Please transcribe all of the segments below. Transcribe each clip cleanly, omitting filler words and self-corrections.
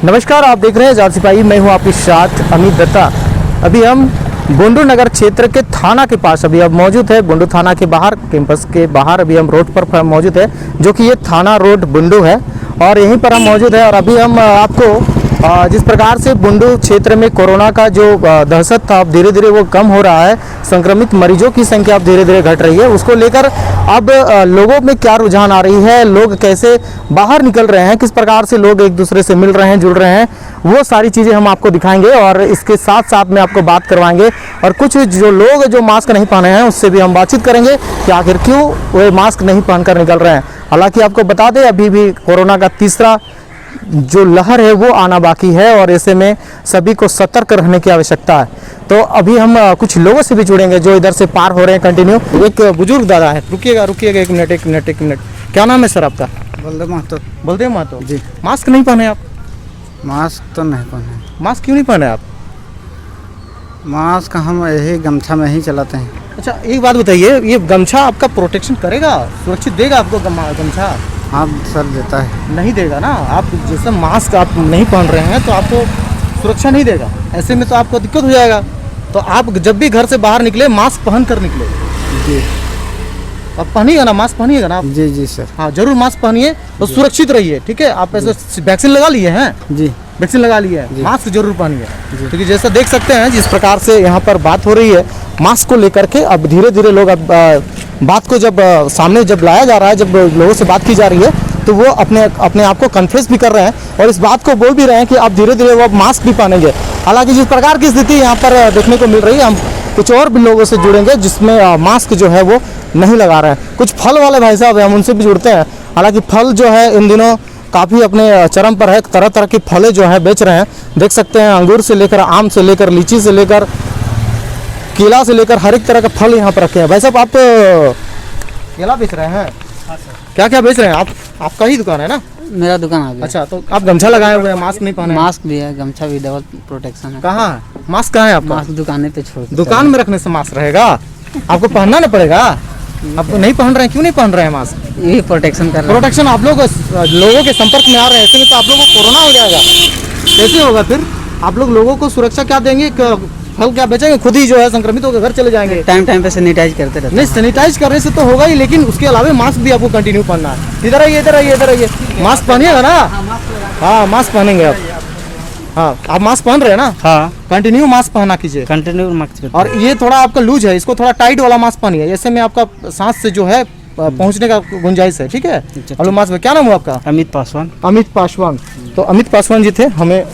नमस्कार, आप देख रहे हैं आजाद सिपाही। मैं हूं आपके साथ अमित दत्ता। अभी हम बुंडू नगर क्षेत्र के थाना के पास अभी अब मौजूद है। बुंडू थाना के बाहर, कैंपस के बाहर अभी हम रोड पर मौजूद है, जो कि ये थाना रोड बुंडू है और यहीं पर हम मौजूद है। और अभी हम आपको जिस प्रकार से बुंडू क्षेत्र में कोरोना का जो दहशत था, अब धीरे धीरे वो कम हो रहा है, संक्रमित मरीजों की संख्या अब धीरे धीरे घट रही है, उसको लेकर अब लोगों में क्या रुझान आ रही है, लोग कैसे बाहर निकल रहे हैं, किस प्रकार से लोग एक दूसरे से मिल रहे हैं, जुड़ रहे हैं, वो सारी चीज़ें हम आपको दिखाएंगे। और इसके साथ साथ में आपको बात करवाएंगे और कुछ जो लोग जो मास्क नहीं पहने हैं उससे भी हम बातचीत करेंगे कि आखिर क्यों वे मास्क नहीं पहनकर निकल रहे हैं। हालांकि आपको बता दें, अभी भी कोरोना का तीसरा जो लहर है वो आना बाकी है और ऐसे में सभी को सतर्क रहने की आवश्यकता है। तो अभी हम कुछ लोगों से भी जुड़ेंगे जो इधर से पार हो रहे हैं कंटिन्यू। एक बुजुर्ग दादा है, रुकिएगा एक मिनट। क्या नाम है सर आपका? बलदेव महतो। बलदेव महतो जी। मास्क नहीं पहने आप? मास्क तो नहीं पहने। मास्क क्यों नहीं पहने आप? मास्क हम यही गमछा में ही चलाते हैं। अच्छा, एक बात बताइए, ये गमछा आपका प्रोटेक्शन करेगा, सुरक्षित देगा आपको गमछा? हाँ सर, देता है। नहीं देगा ना। आप जैसे मास्क आप नहीं पहन रहे हैं तो आपको सुरक्षा नहीं देगा, ऐसे में तो आपको दिक्कत हो जाएगा। तो आप जब भी घर से बाहर निकले मास्क पहन कर निकले। जी। आप पहनिएगा ना, मास्क पहनिएगा ना आप? जी जी सर। हाँ, जरूर मास्क पहनिए और सुरक्षित रहिए, ठीक है? आप ऐसे वैक्सीन लगा लिए हैं? जी, वैक्सीन लगा लिए है, मास्क जरूर पहनिए। क्योंकि जैसा देख सकते हैं जिस प्रकार से यहाँ पर बात हो रही है मास्क को लेकर के, अब धीरे धीरे लोग अब बात को जब सामने जब लाया जा रहा है, जब लोगों से बात की जा रही है तो वो अपने आप को कन्फेस भी कर रहे हैं और इस बात को बोल भी रहे हैं कि अब धीरे धीरे वो मास्क भी पहनेंगे। हालांकि जिस प्रकार की स्थिति यहाँ पर देखने को मिल रही है, हम कुछ और भी लोगों से जुड़ेंगे जिसमें मास्क जो है वो नहीं लगा रहे हैं। कुछ फल वाले भाई साहब हैं, हम उनसे भी जुड़ते हैं। हालांकि फल जो है इन दिनों काफ़ी अपने चरम पर है, तरह तरह के फलें जो है बेच रहे हैं। देख सकते हैं अंगूर से लेकर आम से लेकर लीची से लेकर केला से लेकर हर एक तरह का फल यहाँ पर रखे हैं। भाई साहब, आप केला बेच रहे हैं? क्या क्या बेच रहे हैं आप? आपका ही दुकान है ना? मेरा दुकान आ गया। अच्छा, तो आप गमछा लगाए हुए हैं, मास्क नहीं पहने? मास्क भी है, गमछा भी, डबल प्रोटेक्शन है। कहाँ है मास्क? कहाँ है आपका? मास्क दुकान पे छोड़। दुकान में रखने से मास्क रहेगा? आपको पहनना ना पड़ेगा? आप नहीं पहन रहे हैं, क्यों नहीं पहन रहे हैं मास्क? यही प्रोटेक्शन कर रहे हैं। प्रोटेक्शन। आप लोग लोगों के संपर्क में आ रहे हैं, ऐसे में तो आप लोगों को कोरोना हो जाएगा। कैसे होगा फिर? आप लोग लोगों को सुरक्षा क्या देंगे? फल क्या बेचेंगे? खुद ही जो है संक्रमित होकर घर चले जाएंगे। टाइम पे सैनिटाइज करते रहते हैं। नहीं, सैनिटाइज करने से तो होगा ही, लेकिन उसके अलावा मास्क भी आपको कंटिन्यू पहनना है। इधर आइए। मास्क पहनिएगा ना? हाँ, मास्क पहनेंगे आप। हाँ, आप मास्क पहन रहे हैं ना? हाँ, कंटिन्यू मास्क पहना कीजिए। Continue mask. और ये थोड़ा आपका लूज है, इसको थोड़ा टाइट वाला मास्क पहनिए, ऐसे में आपका सांस से जो है पहुंचने का गुंजाइश है, ठीक है? Hello mask. क्या नाम हुआ आपका? अमित पासवान। अमित पासवान। तो अमित पासवान जी थे, हमें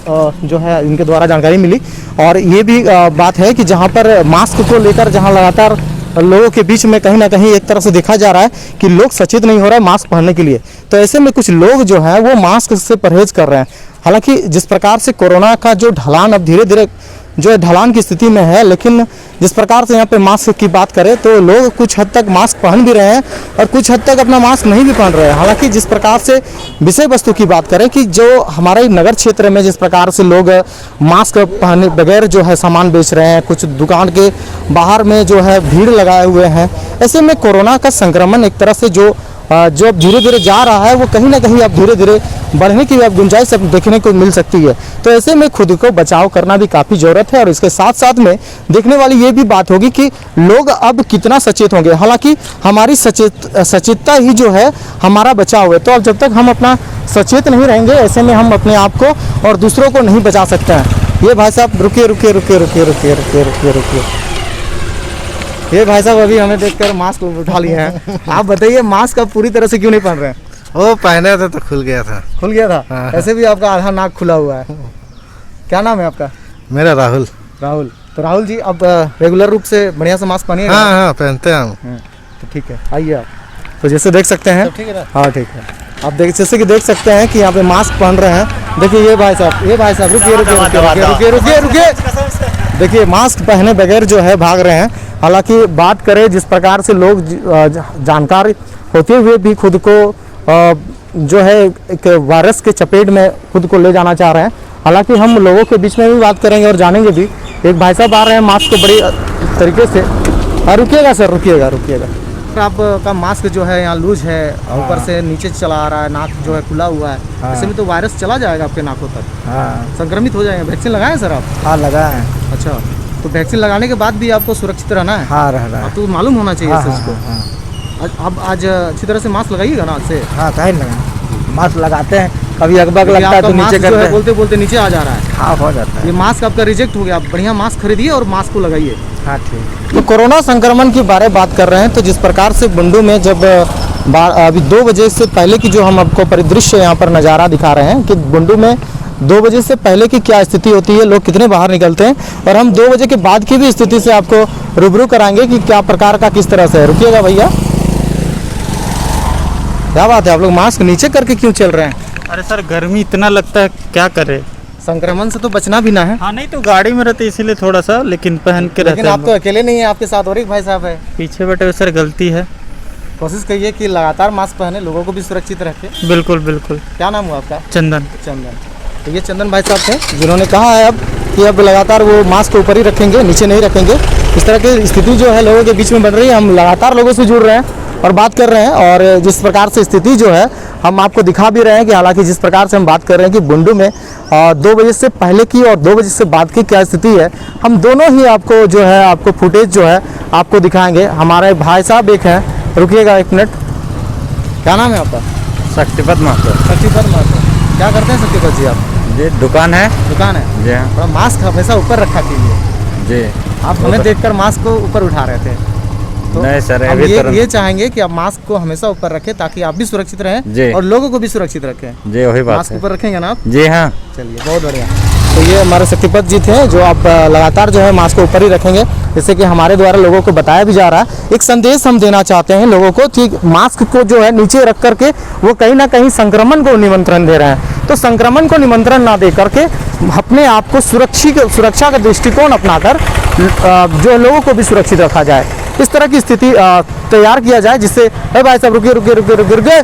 जो है इनके द्वारा जानकारी मिली। और ये भी बात है कि जहाँ पर मास्क को लेकर जहाँ लगातार लोगों के बीच में कहीं ना कहीं एक तरह से देखा जा रहा है कि लोग सचेत नहीं हो रहे हैं मास्क पहनने के लिए, तो ऐसे में कुछ लोग जो हैं वो मास्क से परहेज कर रहे हैं। हालांकि जिस प्रकार से कोरोना का जो ढलान अब धीरे धीरे जो है ढलान की स्थिति में है, लेकिन जिस प्रकार से यहाँ पे मास्क की बात करें तो लोग कुछ हद तक मास्क पहन भी रहे हैं और कुछ हद तक अपना मास्क नहीं भी पहन रहे हैं। हालांकि जिस प्रकार से विषय वस्तु की बात करें कि जो हमारे नगर क्षेत्र में जिस प्रकार से लोग मास्क पहने बगैर जो है सामान बेच रहे हैं, कुछ दुकान के बाहर में जो है भीड़ लगाए हुए हैं, ऐसे में कोरोना का संक्रमण एक तरह से जो अब धीरे धीरे जा रहा है वो कहीं ना कहीं अब धीरे धीरे बढ़ने की अब गुंजाइश अब देखने को मिल सकती है। तो ऐसे में खुद को बचाव करना भी काफ़ी ज़रूरत है और इसके साथ साथ में देखने वाली ये भी बात होगी कि लोग अब कितना सचेत होंगे। हालांकि हमारी सचेतता ही जो है हमारा बचाव है। तो अब जब तक हम अपना सचेत नहीं रहेंगे, ऐसे में हम अपने आप को और दूसरों को नहीं बचा सकते हैं। ये भाई साहब रुकिए। ये भाई साहब अभी हमें देखकर मास्क उठा लिए हैं। आप बताइए, मास्क आप पूरी तरह से क्यों नहीं पहन रहे हैं? वो पहने थे तो खुल गया था। खुल गया था? हाँ। ऐसे भी आपका आधा नाक खुला हुआ है। क्या नाम है आपका? मेरा राहुल। राहुल। तो राहुल जी, अब रेगुलर रूप से बढ़िया से मास्क पहनिएगा? हाँ, पहनते हैं हम। तो ठीक है, आइए आप। तो जैसे देख सकते हैं, ठीक है। हाँ ठीक है। आप जैसे कि देख सकते हैं कि यहाँ पे मास्क पहन रहे हैं। देखिए ये भाई साहब रुकिए। देखिए मास्क पहने बगैर जो है भाग रहे हैं। हालांकि बात करें जिस प्रकार से लोग जानकार होते हुए भी खुद को जो है एक वायरस के चपेट में खुद को ले जाना चाह रहे हैं। हालांकि हम लोगों के बीच में भी बात करेंगे और जानेंगे भी। एक भाई साहब आ रहे हैं मास्क को बड़ी तरीके से। रुकिएगा सर, रुकिएगा। डॉक्टर आपका मास्क जो है यहाँ लूज है, ऊपर से नीचे चला आ रहा है, नाक जो है खुला हुआ है, ऐसे में तो वायरस चला जाएगा आपके नाकों तक, हाँ संक्रमित हो जाएंगे। वैक्सीन लगाए सर आप? हाँ लगा है। अच्छा, तो वैक्सीन लगाने के बाद भी आपको सुरक्षित रहना है? हाँ रह रहा है। आपको मालूम होना चाहिए हाँ इस चीज़ हाँ को। हाँ अब आज अच्छी तरह से मास्क लगाइएगा ना आज से। हाँ काहे नहीं लगा, मास्क लगाते हैं, कभी अगबग लगता है तो नीचे मास्क जो करते है हैं। बोलते बोलते नीचे आ जा रहा है। हाँ हो जाता ये है। मास्क आपका रिजेक्ट हो गया, आप बढ़िया मास्क खरीदिए और मास्क को लगाइए। हाँ ठीक। तो कोरोना संक्रमण के बारे में बात कर रहे हैं, तो जिस प्रकार से बुंडू में जब अभी 2 बजे से पहले की जो हम आपको परिदृश्य यहाँ पर नज़ारा दिखा रहे हैं कि बुंडू में 2 बजे से पहले की क्या स्थिति होती है, लोग कितने बाहर निकलते हैं, और हम 2 बजे के बाद की भी स्थिति से आपको रूबरू कराएंगे कि क्या प्रकार का किस तरह से है। रुकिएगा भैया, क्या बात है, आप लोग मास्क नीचे करके क्यों चल रहे हैं? अरे सर गर्मी इतना लगता है, क्या करे। संक्रमण से तो बचना भी ना है। हाँ नहीं तो गाड़ी में रहते इसीलिए थोड़ा सा, लेकिन पहन के रहते लेकिन हैं आप तो अकेले नहीं है, आपके साथ और एक भाई साहब है। पीछे बैठे हुए सर, गलती है। कोशिश करिए कि लगातार मास्क पहने, लोगों को भी सुरक्षित रखें। बिल्कुल बिल्कुल। क्या नाम हुआ आपका? चंदन। चंदन। तो ये चंदन भाई साहब थे जिन्होंने कहा है अब कि अब लगातार वो मास्क ऊपर ही रखेंगे, नीचे नहीं रखेंगे। इस तरह की स्थिति जो है लोगों के बीच में बन रही है। हम लगातार लोगों से जुड़ रहे हैं और बात कर रहे हैं, और जिस प्रकार से स्थिति जो है हम आपको दिखा भी रहे हैं कि हालांकि जिस प्रकार से हम बात कर रहे हैं कि बुंडू में 2 बजे से पहले की और 2 बजे से बाद की क्या स्थिति है, हम दोनों ही आपको जो है आपको फुटेज जो है आपको दिखाएंगे। हमारे भाई साहब एक हैं, रुकिएगा 1 मिनट। क्या नाम है आपका? शक्तिपत मास्टर शक्तिपत मास्टर। क्या करते हैं शक्तिपत जी आप? जी दुकान है। दुकान है जी हाँ। थोड़ा मास्क हमेशा ऊपर रखा कीजिए। जी आप हमें देखकर मास्क को ऊपर उठा रहे थे, तो नहीं सर, हम अभी तुरंत- ये चाहेंगे कि आप मास्क को हमेशा ऊपर रखें ताकि आप भी सुरक्षित जी। रहें और लोगों को भी सुरक्षित रखें। जी वही बात मास्क है। ऊपर रखेंगे ना आप? जी हाँ। चलिए बहुत बढ़िया। तो ये हमारे शक्तिपत जी थे जो आप लगातार जो है मास्क को ऊपर ही रखेंगे, जैसे कि हमारे द्वारा लोगों को बताया भी जा रहा है। एक संदेश हम देना चाहते हैं लोगों को कि मास्क को जो है नीचे रख करके वो कहीं ना कहीं संक्रमण को निमंत्रण दे रहे हैं। तो संक्रमण को निमंत्रण ना दे करके अपने आप को सुरक्षा का दृष्टिकोण अपनाकर जो लोगों को भी सुरक्षित रखा जाए, इस तरह की स्थिति तैयार किया जाए, जिससे अरे भाई साहब रुकिए रुकिए रुकिए रुकिए रुकिए,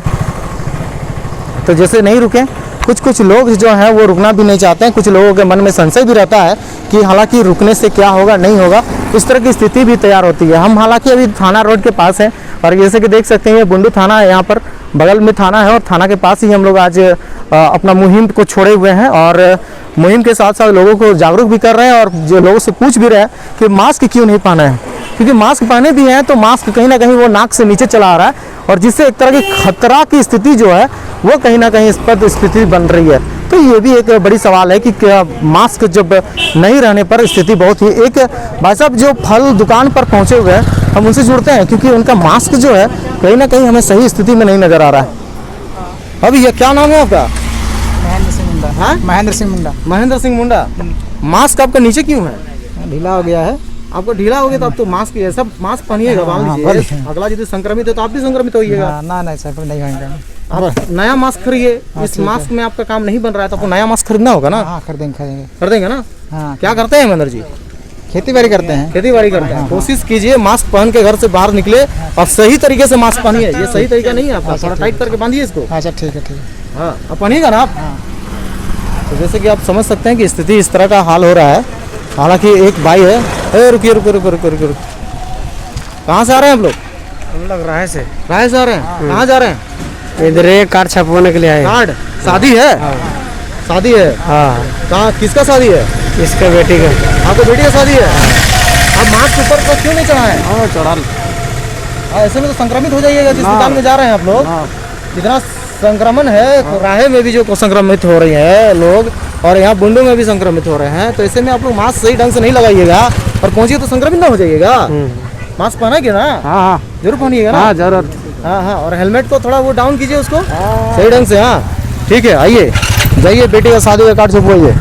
तो जैसे नहीं रुके। कुछ लोग जो हैं वो रुकना भी नहीं चाहते हैं, कुछ लोगों के मन में संशय भी रहता है कि हालांकि रुकने से क्या होगा नहीं होगा, इस तरह की स्थिति भी तैयार होती है। हम हालांकि अभी थाना रोड के पास हैं और जैसे कि देख सकते हैं ये बुंडू थाना है, यहाँ पर बगल में थाना है और थाना के पास ही हम लोग आज अपना मुहिम को छोड़े हुए हैं और मुहिम के साथ साथ लोगों को जागरूक भी कर रहे हैं और जो लोगों से पूछ भी रहे हैं कि मास्क क्यों नहीं पहना है, क्योंकि मास्क पहने भी हैं तो मास्क कहीं ना कहीं वो नाक से नीचे चला आ रहा है और जिससे एक तरह की खतरा की स्थिति जो है वो कहीं ना कहीं इस पर स्थिति बन रही है। तो ये भी एक बड़ी सवाल है कि क्या मास्क जब नहीं रहने पर स्थिति बहुत ही। एक भाई साहब जो फल दुकान पर पहुंचे हुए हैं, हम उनसे जुड़ते हैं क्योंकि उनका मास्क जो है कहीं ना कहीं हमें सही स्थिति में नहीं नजर आ रहा है। अभी ये क्या नाम है आपका? महेंद्र सिंह मुंडा। हाँ? महेंद्र सिंह मुंडा। महेंद्र सिंह मुंडा। मास्क आपका नीचे क्यों है? ढीला हो गया है। आपको ढीला हो गया तो आप तो मास्क ऐसा मास्क पहनिएगा, मान लीजिए अगला यदि संक्रमित है तो आप भी संक्रमित होइएगा। ना नहीं सर नहीं होगा। आप नया मास्क खरीदिए, इस मास्क में आपका काम नहीं बन रहा है तो आपको नया मास्क खरीदना होगा ना। हाँ खरीदेंगे खरीदेंगे ना। हाँ क्या करते हैं महेंद्र जी? खेती बाड़ी करते हैं। खेती बाड़ी करते हैं। कोशिश कीजिए मास्क पहन के घर से बाहर निकले और सही तरीके से मास्क पहनिए। ये सही तरीका नहीं है आपका, थोड़ा टाइट करके बांधिए इसको। अच्छा ठीक है। हाँ आप पहनिएगा ना आप। तो जैसे कि आप समझ सकते हैं कि स्थिति इस तरह का हाल हो रहा है। हालांकि एक भाई है, रुकिए रुकिए रुकिए रुकिए रुकिए, कहाँ से आ रहे हैं आप लोग? हम लोग राय से आ रहे हैं। कहाँ जा रहे हैं? इधर एक कार्ड छपवाने के लिए आए। कार्ड? शादी है? शादी है? हाँ कहाँ, किसका शादी है? इसका बेटी का। आपको बेटी का शादी है? आप मास्क ऊपर तो क्यों नहीं चढ़ाएं? हाँ चढ़ा। ऐसे में तो संक्रमित हो जाइएगा जिस दुकान में जा रहे हैं आप लोग। इतना संक्रमण है, राहे में भी जो संक्रमित हो रही है लोग और यहाँ बुंडू में भी संक्रमित हो रहे हैं, तो ऐसे में आप लोग मास्क सही ढंग से नहीं लगाइएगा और पहुंचिए तो संक्रमित ना हो जाइएगा। मास्क पहनेंगे ना? हाँ जरूर पहनिएगा ना। हाँ जरूर। हाँ, और हेलमेट को थोड़ा वो डाउन कीजिए उसको सही ढंग से। हाँ ठीक है, आइए जाइए बेटी का शादी का कार्ड छपवाइए।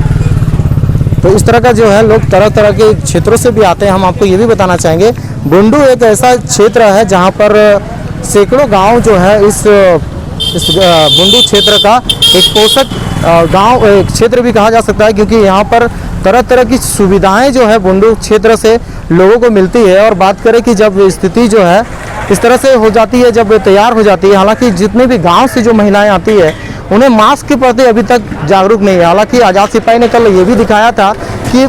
तो इस तरह का जो है लोग तरह तरह के क्षेत्रों से भी आते हैं। हम आपको ये भी बताना चाहेंगे बुंडू एक ऐसा क्षेत्र है जहाँ पर सैकड़ों गांव जो है इस बुंडू क्षेत्र का एक पोषक गांव क्षेत्र भी कहा जा सकता है, क्योंकि यहाँ पर तरह तरह की सुविधाएं जो है बुंडू क्षेत्र से लोगों को मिलती है। और बात करें कि जब स्थिति जो है इस तरह से हो जाती है, जब तैयार हो जाती है, हालांकि जितने भी गांव से जो महिलाएं आती है उन्हें मास्क के प्रति अभी तक जागरूक नहीं है। हालांकि आज़ाद सिपाही ने कल ये भी दिखाया था कि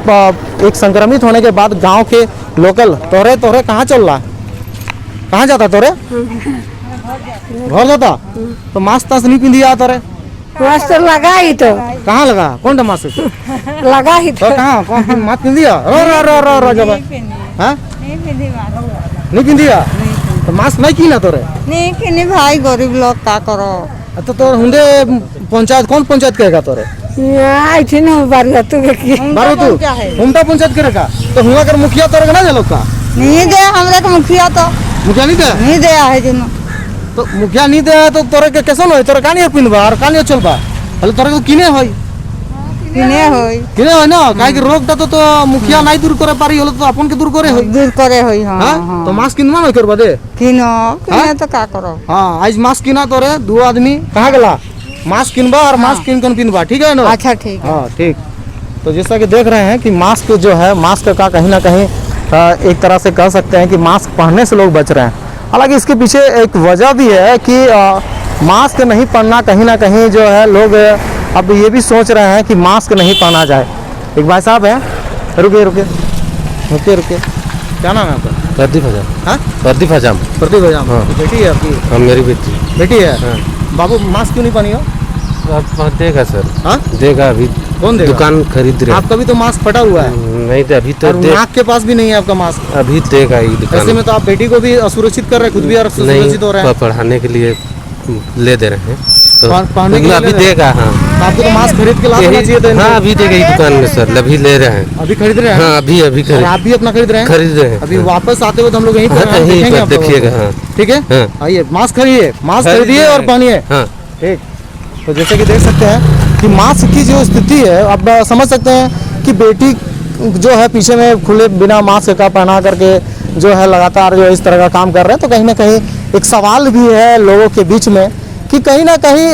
एक संक्रमित होने के बाद गांव के लोकल तोहरे कहाँ चल रहा है, कहाँ जाता तोरे घर जाता तो मास्क तास नहीं पिंदी आता रे मास्क तो लगा ही तो कहाँ लगा कौन सा मास्क लगा ही तो कहाँ कौन मास्क पिंदिया रो जब हाँ नहीं पिंदिया तो मास्क नहीं की ना तोरे नहीं कि भाई गरीब लोग का करो तो तोर हुंडे पंचायत कौन पंचायत कहेगा तोरे आई थी ना बारी तू की बारो तू हुमटा पंचायत करेगा तो हुआ कर मुखिया तोरे ना जलो का नहीं दे हमरे को मुखिया तो मुखिया नहीं दे नहीं दे है जिन तो मुखिया नहीं दे तो तोरे के कैसे होई तोरे कानी पिनबा और कानी चलबा हले तोरे को किने होई किने होई किने होई ना काहे कि रोग तो मुखिया नहीं दूर करे पारी हले तो अपन के दूर करे होई दूर करे होई हां हां तो मास्क किनवा नहीं करबा दे किनो किने तो का करो हां आज मास्क किना तोरे दो आदमी कहां गला मास्क किनबा और मास्क किन कौन पिनबा ठीक है ना अच्छा ठीक हाँ ठीक तो जैसा कि देख रहे हैं कि मास्क जो है मास्क का कहीं ना कहीं एक तरह से कह सकते हैं कि मास्क पहनने से लोग बच रहे हैं। हालांकि इसके पीछे एक वजह भी है कि मास्क नहीं पहनना कहीं ना कहीं जो है लोग अब ये भी सोच रहे हैं कि मास्क नहीं पहना जाए। एक भाई साहब हैं रुकिए रुकिए रुकिए रुकिए क्या नाम है आपका? प्रदीप हजाम। हाँ प्रदीप हजाम। प्रदीप हजाम। हाँ। बेटी है आपकी? हाँ मेरी बेटी। बेटी है। हाँ। बाबू मास्क क्यों नहीं पहनी हो? आप देगा सर। हाँ देगा अभी। कौन देगा? दुकान खरीद रहे। आपका भी तो मास्क फटा हुआ है। नहीं तो अभी तो और नाक के पास भी नहीं है आपका मास्क। अभी देगा ही दुकान। ऐसे में तो आप बेटी को भी असुरक्षित कर रहे हैं, खुद भी असुरक्षित हो रहे हैं। पढ़ाने के लिए ले दे रहे हैं तो पढ़ने के लिए अभी देगा। हाँ आपको तो मास्क खरीद के लाना चाहिए था। हाँ अभी देगा ही दुकान में सर। अभी ले रहे हैं। अभी खरीद रहे हैं? हाँ अभी और खरीद। आप भी अपना खरीद रहे हैं? खरीद रहे हैं। अभी वापस आते हुए तो हम लोग यहीं पर हाँ, यहीं देखेंगे पर आप लोगों को। देखिएगा। हाँ ठीक है हाँ। आइए मास्क खरीदिए, मास्क खरीद खरीदिए रहे और हैं। पहनिए। हाँ ठीक तो जैसे कि देख सकते हैं कि मास्क की जो स्थिति है अब समझ सकते हैं कि बेटी जो है पीछे में खुले बिना मास्क का पहना करके जो है लगातार जो इस तरह का काम कर रहे हैं। तो कहीं ना कहीं एक सवाल भी है लोगों के बीच में कि कहीं ना कहीं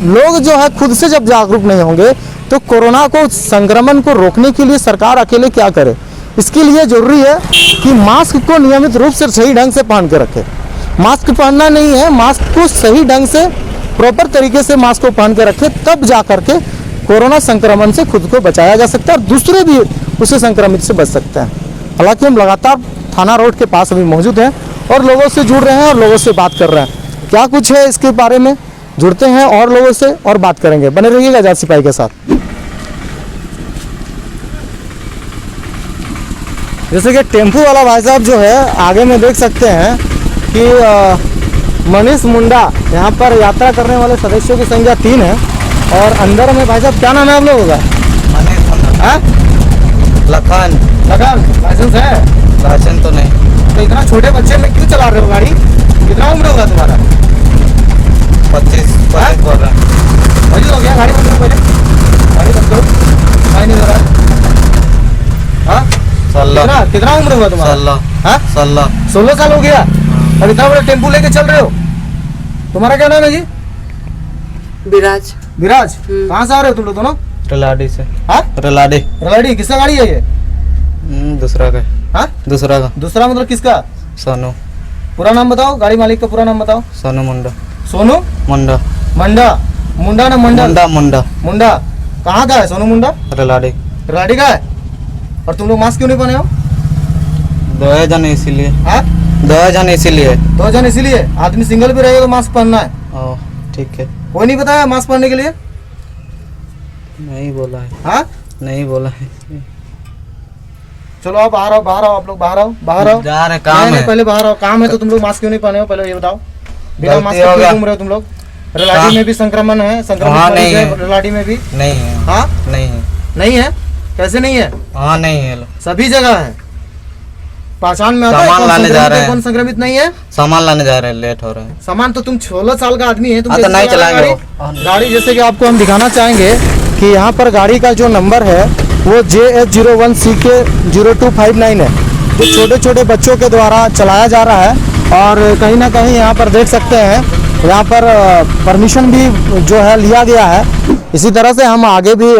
लोग जो है खुद से जब जागरूक नहीं होंगे तो कोरोना को संक्रमण को रोकने के लिए सरकार अकेले क्या करे। इसके लिए जरूरी है कि मास्क को नियमित रूप से सही ढंग से पहन के रखे। मास्क पहनना नहीं है, मास्क को सही ढंग से प्रॉपर तरीके से मास्क को पहन के रखे, तब जा करके कोरोना संक्रमण से खुद को बचाया जा सकता है और दूसरे भी उससे संक्रमित से बच सकते हैं। हालांकि हम लगातार थाना रोड के पास अभी मौजूद हैं और लोगों से जुड़ रहे हैं और लोगों से बात कर रहे हैं। क्या कुछ है इसके बारे में जुड़ते हैं और लोगों से और बात करेंगे। बने रहिएगा आजाद सिपाही के साथ। जैसे कि टेम्पू वाला भाई साहब जो है आगे में देख सकते हैं कि मनीष मुंडा यहाँ पर यात्रा करने वाले सदस्यों की संख्या 3 है और अंदर में भाई साहब क्या नाम है आप लोगों का? लखन। लखन लाइसेंस है? लाइसेंस तो नहीं। तो इतना छोटे बच्चे में क्यों चला रहे हो गाड़ी? कितना उम्र होगा तुम्हारा? 25 बोल रहा है। मौजूद हो गया गाड़ी बंद करो पहले। गाड़ी बंद करो। गाड़ी नहीं हो रहा है। हाँ 16। कितना उम्र हुआ तुम्हारा? 16। हाँ 16 साल हो गया और इतना बड़ा टेम्पू लेके चल रहे हो। तुम्हारा क्या नाम है जी? विराज विराज। कहाँ से आ रहे हो तुम लोग दोनों? रलाडी से। हाँ रलाडी। रलाडी। किसका गाड़ी है ये? दूसरा का। हाँ दूसरा का। दूसरा मतलब किसका? सोनू। पूरा नाम बताओ, गाड़ी मालिक का पूरा नाम बताओ। सोनू मुंडा। सोनू मुंडा। मंडा। मुंडा ना मंडल? मुंडा मुंडा। मुंडा। कहाँ का है सोनू मुंडा? रलाडी। रलाडी का है। और तुम लोग मास्क क्यों नहीं पहने हो? 2 जन इसीलिए। हाँ 2 जन इसीलिए। 2 जन इसीलिए। आदमी सिंगल भी रहेगा तो मास्क पहनना है। ओ ठीक है। कोई नहीं बताया मास्क पहनने के लिए? नहीं बोला है। हाँ नहीं बोला है। चलो आप बाहर आओ, बाहर आओ, आप लोग बाहर आओ, बाहर आओ। जा रहे नहीं, काम नहीं, है। पहले बाहर आओ। काम है तो तुम लोग मास्क क्यों नहीं पहने हो पहले ये बताओ। बिना गलती मास्क हो के गया। क्यों घूम रहे हो तुम लोग? रलाडी में भी संक्रमण है, संक्रमण हाँ, मरीज नहीं है है। रलाडी में भी। नहीं है। हाँ नहीं है। नहीं है। कैसे नहीं है? हाँ नहीं है। सभी जगह है। पहचान में आता है सामान कौन लाने जा संक्रमित रहे है, हैं। कौन संक्रमित नहीं है? सामान लाने जा रहे हैं, लेट हो रहा है। सामान तो तुम 16 साल का आदमी है, तुम हाँ, तो कैसे नहीं चला रहे हो चलाएंगे गाड़ी? गाड़ी जैसे कि आपको हम दिखाना चाहेंगे कि यहाँ पर गाड़ी का जो नंबर है वो JH01CK 0259 है। जो छोटे छोटे बच्चों के द्वारा चलाया जा रहा है और कहीं ना कहीं यहाँ पर देख सकते हैं यहाँ पर परमिशन भी जो है लिया गया है। इसी तरह से हम आगे भी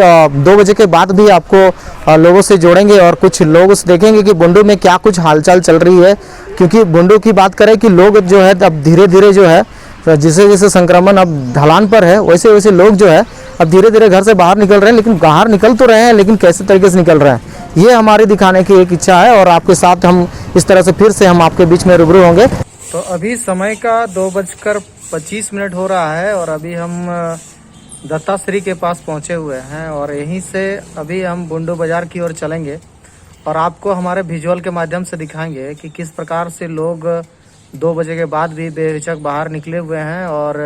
2 बजे के बाद भी आपको लोगों से जोड़ेंगे और कुछ लोग उस देखेंगे कि बुंडू में क्या कुछ हालचाल चल रही है। क्योंकि बुंडू की बात करें कि लोग जो है अब धीरे धीरे जो है जैसे जैसे संक्रमण अब ढलान पर है वैसे वैसे लोग जो है अब धीरे धीरे घर से बाहर निकल रहे हैं। लेकिन बाहर निकल तो रहे हैं लेकिन कैसे तरीके से निकल रहे हैं ये हमारी दिखाने की एक इच्छा है और आपके साथ हम इस तरह से फिर से हम आपके बीच में रूबरू होंगे। तो अभी समय का 2:25 हो रहा है और अभी हम दत्ताश्री के पास पहुंचे हुए हैं और यहीं से अभी हम बुंडू बाजार की ओर चलेंगे और आपको हमारे विजुअल के माध्यम से दिखाएंगे कि किस प्रकार से लोग 2 बजे के बाद भी बेहिचक बाहर निकले हुए हैं और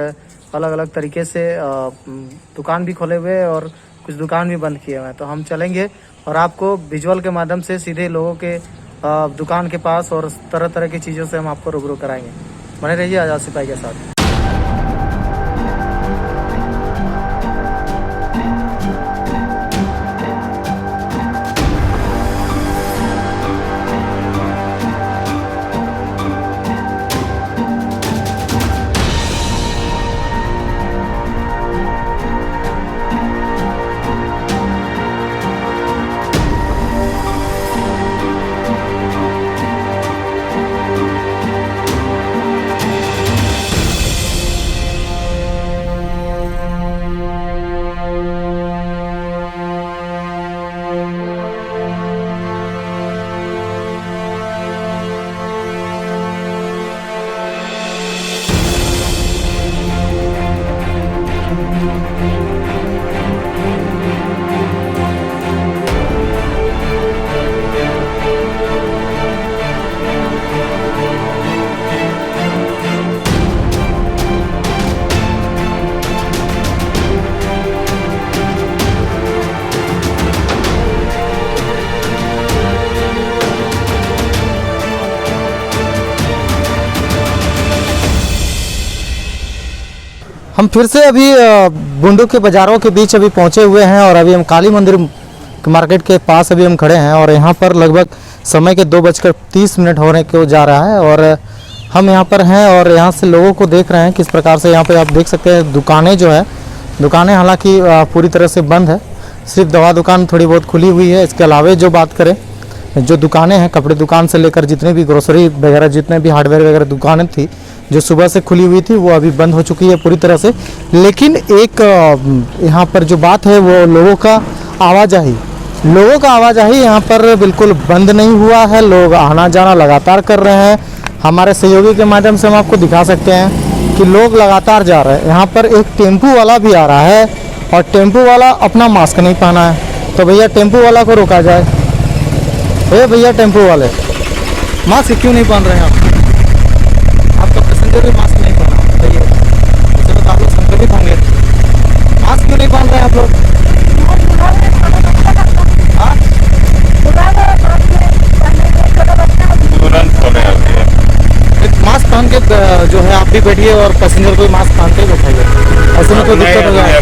अलग अलग तरीके से दुकान भी खोले हुए और कुछ दुकान भी बंद किए हुए हैं। तो हम चलेंगे और आपको विजुअल के माध्यम से सीधे लोगों के दुकान के पास और तरह तरह की चीज़ों से हम आपको रूबरू कराएंगे। बने रहिए आजाद सिपाही के साथ। हम फिर से अभी बुंडू के बाज़ारों के बीच अभी पहुंचे हुए हैं और अभी हम काली मंदिर मार्केट के पास अभी हम खड़े हैं और यहाँ पर लगभग समय के 2:30 होने को जा रहा है और हम यहाँ पर हैं और यहाँ से लोगों को देख रहे हैं किस प्रकार से यहाँ पे आप देख सकते हैं दुकानें जो है दुकानें हालांकि पूरी तरह से बंद है, सिर्फ दवा दुकान थोड़ी बहुत खुली हुई है। इसके अलावा जो बात करें जो दुकानें हैं कपड़े दुकान से लेकर जितने भी ग्रोसरी वगैरह जितने भी हार्डवेयर वगैरह दुकानें थी जो सुबह से खुली हुई थी वो अभी बंद हो चुकी है पूरी तरह से। लेकिन एक यहाँ पर जो बात है वो लोगों का आवाजाही यहाँ पर बिल्कुल बंद नहीं हुआ है। लोग आना जाना लगातार कर रहे हैं। हमारे सहयोगी के माध्यम से हम आपको दिखा सकते हैं कि लोग लगातार जा रहे हैं। यहाँ पर एक टेम्पू वाला भी आ रहा है और टेम्पू वाला अपना मास्क नहीं पहना है, तो भैया टेम्पू वाला को रोका जाए। भैया टेम्पो वाले मास्क क्यों नहीं पहन रहे हैं आपका पैसेंजर भी मास्क नहीं पहना बताइए, इससे तो आप लोग संक्रमित होंगे। मास्क क्यों नहीं पहन रहे हैं आप लोग? मास्क पहन के जो है आप भी बैठिए और पैसेंजर को मास्क पहन के बैठाइए, ऐसे में कोई दिक्कत नहीं है।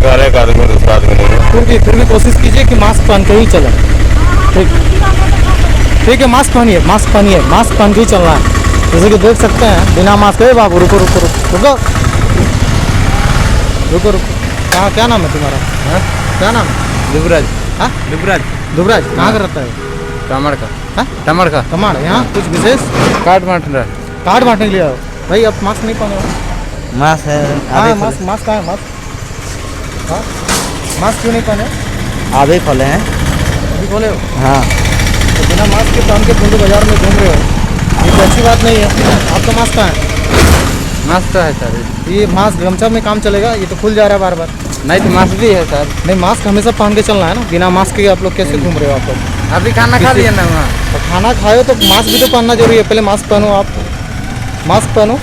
फिर भी कोशिश कीजिए कि मास्क पहन के ही चलें। ठीक है, मास्क पहनिए, मास्क पहन के ही चलना है। जैसे कि देख सकते हैं बिना मास्क है बाबू। रुको कहाँ, क्या नाम है तुम्हारा? क्या नाम है? दुबराज कहाँ का रहता है? टमड़ का यहाँ कुछ विशेष कार्ड बांटने के लिए आओ भाई। अब मास्क नहीं पहने हो? मास्क है। हाँ मास्क कहाँ है? मास्क क्यों नहीं पहने? आधे खोले हैं। अभी खोले हो? हाँ। तो बिना मास्क के पहन के बुंडू बाजार में घूम रहे हो, ये तो अच्छी बात नहीं है। आपका मास्क कहाँ है? मास्क तो है सर। ये मास्क गमछा में काम चलेगा? ये तो खुल जा रहा है बार बार। नहीं तो मास्क भी है सर। नहीं, मास्क हमेशा पहन के चलना है ना। बिना मास्क के आप लोग कैसे घूम रहे हो? आप लोग अभी खाना खा लिया ना वहाँ। तो खाना खाए तो मास्क भी तो पहनना जरूरी है। पहले मास्क पहनो, आप मास्क पहनो,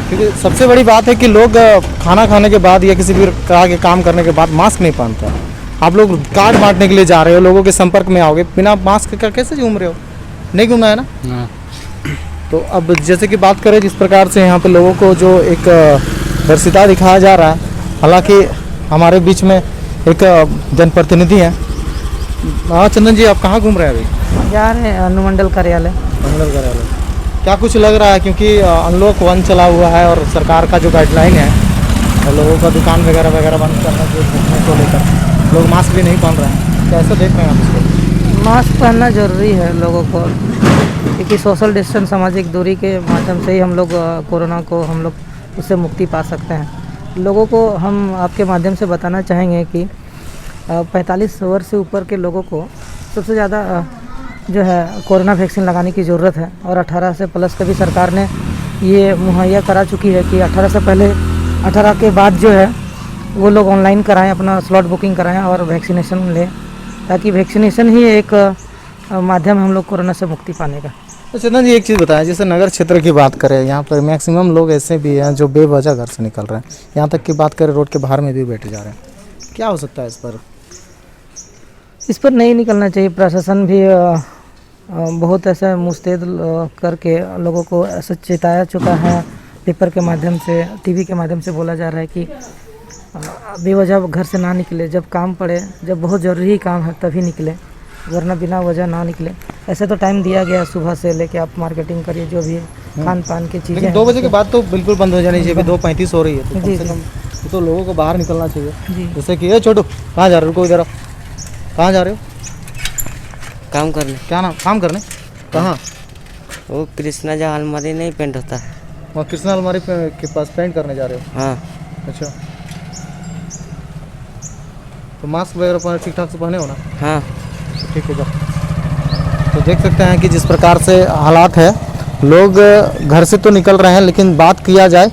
क्योंकि सबसे बड़ी बात है कि लोग खाना खाने के बाद या किसी भी तरह के काम करने के बाद मास्क नहीं पहनते। आप लोग कार्ड बांटने के लिए जा रहे हो, लोगों के संपर्क में आओगे, बिना मास्क का कैसे घूम रहे हो? नहीं घूमना है ना। तो अब जैसे कि बात करें जिस प्रकार से यहाँ पे लोगों को जो एक दर्शिता दिखाया जा रहा है, हालांकि हमारे बीच में एक जनप्रतिनिधि हैं। हाँ चंदन जी, आप कहाँ घूम रहे हैं अभी? जा रहे हैं अनुमंडल कार्यालय। क्या कुछ लग रहा है? क्योंकि अनलॉक 1 चला हुआ है और सरकार का जो गाइडलाइन है और लोगों का दुकान वगैरह बंद करना जो घूमने को लेकर लोग मास्क भी नहीं पहन रहे हैं। कैसे देख रहे हैं आप इसको? मास्क पहनना जरूरी है लोगों को, क्योंकि सोशल डिस्टेंस सामाजिक दूरी के माध्यम से ही हम लोग कोरोना को हम लोग उससे मुक्ति पा सकते हैं। लोगों को हम आपके माध्यम से बताना चाहेंगे कि 45 वर्ष से ऊपर के लोगों को सबसे ज़्यादा जो है कोरोना वैक्सीन लगाने की ज़रूरत है और 18 से प्लस का भी सरकार ने ये मुहैया करा चुकी है कि 18 से पहले 18 के बाद जो है वो लोग ऑनलाइन कराएं, अपना स्लॉट बुकिंग कराएं और वैक्सीनेशन लें, ताकि वैक्सीनेशन ही एक माध्यम है हम लोग कोरोना से मुक्ति पाने का। तो चंदन जी एक चीज़ बताएं, जैसे नगर क्षेत्र की बात करें, यहाँ पर मैक्सिमम लोग ऐसे भी हैं जो बेवजह घर से निकल रहे हैं, यहाँ तक की बात करें रोड के बाहर में भी बैठे जा रहे हैं, क्या हो सकता है इस पर? इस पर नहीं निकलना चाहिए। प्रशासन भी बहुत ऐसा मुस्तैद करके लोगों को ऐसा चेताया चुका है, पेपर के माध्यम से, टीवी के माध्यम से बोला जा रहा है कि बेवजह घर से ना निकले, जब काम पड़े, जब बहुत ज़रूरी काम है तभी निकले, वरना बिना वजह ना निकले। ऐसे तो टाइम दिया गया सुबह से लेके आप मार्केटिंग करिए, जो भी खान पान की चीज़ें। लेकिन 2 बजे के बाद तो बिल्कुल बंद हो जानी चाहिए, 2:35 हो रही है, तो कम जी, से जी। कम तो लोगों को बाहर निकलना चाहिए। जी। जैसे कि ये छोटू कहाँ जा रहे हो, रुको इधर आओ। कहाँ जा रहे हो? काम करने। क्या नाम? काम करने? कहाँ? वो कृष्णा जहाँ अलमारी नहीं पेंट होता है। वहाँ कृष्णा अलमारी के पास पेंट करने जा रहे हो? हाँ। अच्छा, तो मास्क वगैरह ठीक ठाक से पहने हो ना? हाँ। ठीक है। तो देख सकते हैं कि जिस प्रकार से हालात है, लोग घर से तो निकल रहे हैं, लेकिन बात किया जाए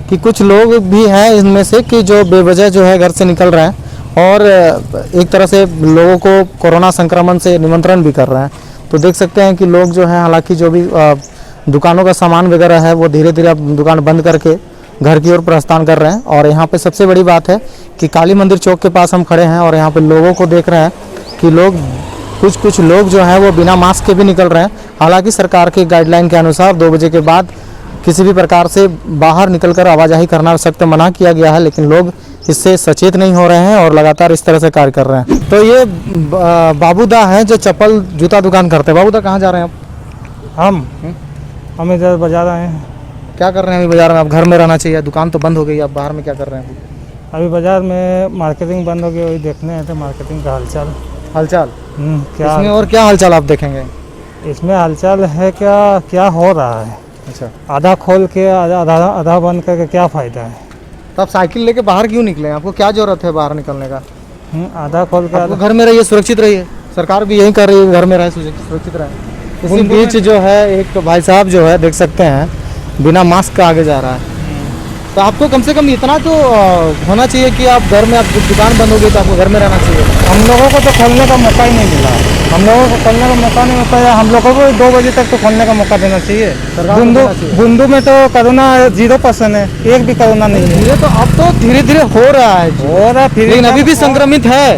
कि कुछ लोग भी हैं इनमें से कि जो बेवजह जो है घर से निकल रहे हैं और एक तरह से लोगों को कोरोना संक्रमण से निमंत्रण भी कर रहे हैं। तो देख सकते हैं कि लोग जो हैं, हालांकि जो भी दुकानों का सामान वगैरह है वो धीरे धीरे अब दुकान बंद करके घर की ओर प्रस्थान कर रहे हैं। और यहाँ पे सबसे बड़ी बात है कि काली मंदिर चौक के पास हम खड़े हैं और यहाँ पे लोगों को देख रहे हैं कि लोग कुछ लोग जो हैं वो बिना मास्क के भी निकल रहे हैं। हालांकि सरकार के गाइडलाइन के अनुसार 2 बजे के बाद किसी भी प्रकार से बाहर निकलकर आवाजाही करना सख्त मना किया गया है, लेकिन लोग इससे सचेत नहीं हो रहे हैं और लगातार इस तरह से कार्य कर रहे हैं। तो ये बाबूदा हैं जो चप्पल जूता दुकान करते हैं। बाबूदा कहाँ जा रहे हैं आप? हम इधर बाजार आए हैं। क्या कर रहे हैं अभी बाजार में? आप घर में रहना चाहिए, दुकान तो बंद हो गई, आप बाहर में क्या कर रहे हैं? अभी बाजार में मार्केटिंग बंद हो गई, वही देखने आए थे मार्केटिंग का हालचाल। हालचाल क्या इसमें और क्या हालचाल आप देखेंगे? इसमें हालचाल है, क्या हो रहा है? अच्छा, आधा खोल के आधा बंद करके क्या फ़ायदा है? तो आप साइकिल लेके बाहर क्यों निकले? आपको क्या जरूरत है बाहर निकलने का? आधा खोल के आपको घर में रहिए, सुरक्षित रहिए। सरकार भी यही कर रही है, घर में रहे, सुरक्षित रहे। इसी बीच जो है एक भाई साहब जो है देख सकते हैं बिना मास्क का आगे जा रहा है। तो आपको कम से कम इतना तो होना चाहिए कि आप घर में, आप दुकान बंद हो गई तो आपको घर में रहना चाहिए। हम लोगों को तो खोलने का मौका ही नहीं मिला, हम लोगों को खोलने का मौका नहीं मिलता। हम लोगों को 2 बजे तक तो खोलने का मौका देना चाहिए। बुंदू में तो कोरोना 0% है, एक भी कोरोना नहीं है। ये तो अब तो धीरे धीरे हो रहा है, फिर लेकिन अभी भी संक्रमित है,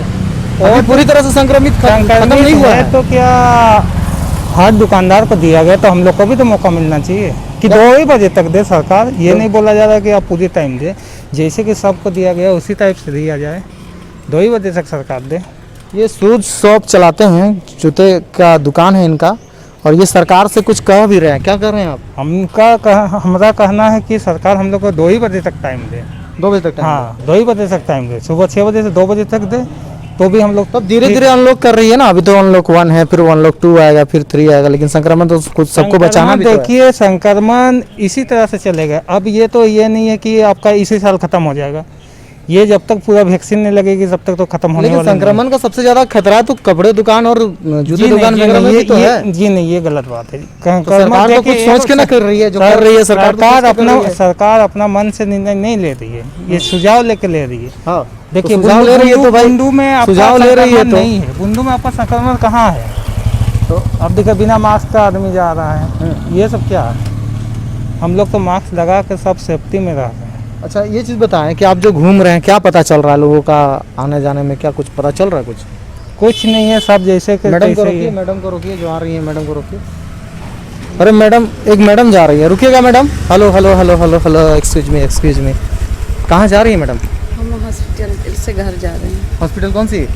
अभी पूरी तरह से संक्रमित खत्म नहीं हुआ है। तो क्या हर दुकानदार को दिया गया, तो हम लोग को भी तो मौका मिलना चाहिए कि 2 ही बजे तक दे सरकार। ये नहीं बोला जा रहा कि आप पूरी टाइम दे, जैसे कि सबको दिया गया उसी टाइप से दिया जाए, 2 ही बजे तक सरकार दे। ये शूज शॉप चलाते हैं, जूते का दुकान है इनका, और ये सरकार से कुछ कह भी रहे हैं। क्या कर रहे हैं आप? हमारा कहना है कि सरकार हम लोग को 2 ही बजे तक टाइम दे। 2 बजे तक टाइम? हाँ, 2 ही बजे तक टाइम दे, सुबह 6 बजे से 2 बजे तक दे, तो भी हम लोग तब धीरे धीरे अनलॉक कर रही है ना। अभी तो अनलॉक 1 है, फिर अनलॉक 2 आएगा, फिर 3 आएगा, लेकिन संक्रमण तो कुछ सबको बचाना भी तो है। देखिए, संक्रमण इसी तरह से चलेगा। अब ये नहीं है कि आपका इसी साल खत्म हो जाएगा, ये जब तक पूरा वैक्सीन नहीं लगेगी तब तक तो खत्म होने लेकिन वाला नहीं। संक्रमण का सबसे ज्यादा खतरा तो कपड़े दुकान और जूते दुकान वगैरह में भी तो है। जी नहीं, ये गलत बात है। तो सरकार तो कुछ सोच के ना कर रही है, जो कर रही है सरकार अपना मन से निर्णय नहीं ले रही है, ये सुझाव लेके ले रही है। हाँ, देखिए, सुझाव ले रही है तो भाई, बुंदू में आपका सुझाव ले रही है तो नहीं है, बुंदू में आपका संक्रमण कहाँ है? तो अब देखिए, बिना मास्क का आदमी जा रहा है, ये सब क्या है? हम लोग तो मास्क लगा के सब सेफ्टी में रह रहे हैं। अच्छा, ये चीज़ बताएं कि आप जो घूम रहे हैं, क्या पता चल रहा है लोगों का आने जाने में? क्या कुछ पता चल रहा है? कुछ नहीं है, सब जैसे कि मैडम को रोकिए, मैडम को रोकिए, जो आ रही है मैडम को रोकिए। अरे मैडम, एक मैडम जा रही है, रुकिएगा madam. Hello hello hello hello hello, excuse me, कहाँ जा रही है मैडम? हम हॉस्पिटल से घर जा रहे हैं। हॉस्पिटल कौन सी?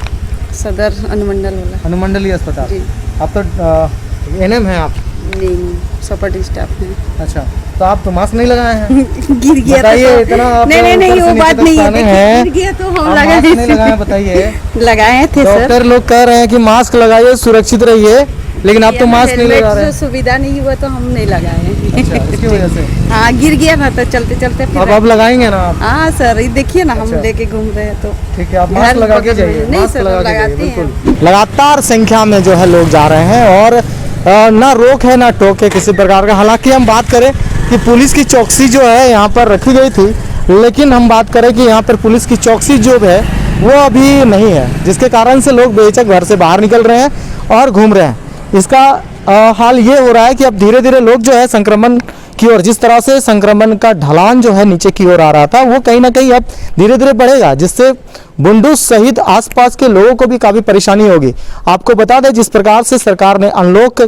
सदर अनुमंडल वाला। अनुमंडलीय अस्पताल। जी। आप तो एनएम हैं आप? नहीं, सपोर्टिंग स्टाफ है। अच्छा, तो आप तो मास्क नहीं लगाए हैं। गिर गया बताइए, इतना आप नहीं ऊपर वो से बात नीचे नहीं तक है, ताने हैं। गिर गया तो हम आप लगाए मास्क नहीं लगाए, बताइए। लगाए थे सर। डॉक्टर लोग कह रहे हैं कि मास्क लगाइए, सुरक्षित रहिए, लेकिन आप तो मास्क नहीं लगा रहे हैं। सुविधा नहीं हुआ तो हम नहीं लगाए। अच्छा, इसकी वजह से? हाँ, गिर गया ना, तो चलते चलते अब आप लगाएंगे ना आप? हाँ सर, ये देखिए ना, हम लेके घूम रहे हैं तो ठीक है, आप मास्क लगा के जाइए। नहीं मास्क सर, लगा के जाइए, लगाते हैं। बिल्कुल। लगातार संख्या में जो है लोग जा रहे हैं और ना रोक है ना टोक है किसी प्रकार का। हालांकि हम बात करें कि पुलिस की चौकसी जो है यहाँ पर रखी गई थी, लेकिन हम बात करें कि यहाँ पर पुलिस की चौकसी जो है वो अभी नहीं है, जिसके कारण से लोग बेहिचक घर से बाहर निकल रहे हैं और घूम रहे हैं। इसका हाल ये हो रहा है कि अब धीरे धीरे लोग जो है संक्रमण की ओर, जिस तरह से संक्रमण का ढलान जो है नीचे की ओर आ रहा था, वो कहीं ना कहीं अब धीरे धीरे बढ़ेगा, जिससे बुंडू सहित आसपास के लोगों को भी काफ़ी परेशानी होगी। आपको बता दें, जिस प्रकार से सरकार ने अनलॉक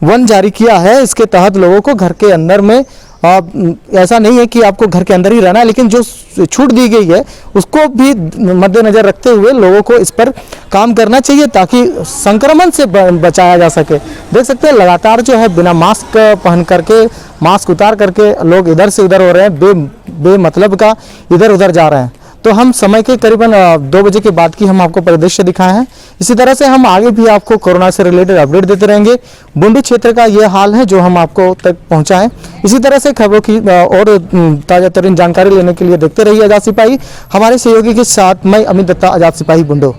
1 जारी किया है, इसके तहत लोगों को घर के अंदर में ऐसा नहीं है कि आपको घर के अंदर ही रहना है, लेकिन जो छूट दी गई है उसको भी मद्देनजर रखते हुए लोगों को इस पर काम करना चाहिए ताकि संक्रमण से बचाया जा सके। देख सकते हैं लगातार जो है बिना मास्क पहन करके, मास्क उतार करके लोग इधर से उधर हो रहे हैं, बेमतलब का इधर उधर जा रहे हैं। तो हम समय के करीबन 2 बजे के बाद की हम आपको परिदृश्य दिखाए हैं। इसी तरह से हम आगे भी आपको कोरोना से रिलेटेड अपडेट देते रहेंगे। बुंडू क्षेत्र का ये हाल है जो हम आपको तक पहुंचाएं। इसी तरह से खबरों की और ताज़ा तरीन जानकारी लेने के लिए देखते रहिए आज़ाद सिपाही। हमारे सहयोगी के साथ मैं अमित दत्ता, आज़ाद सिपाही बुंडू।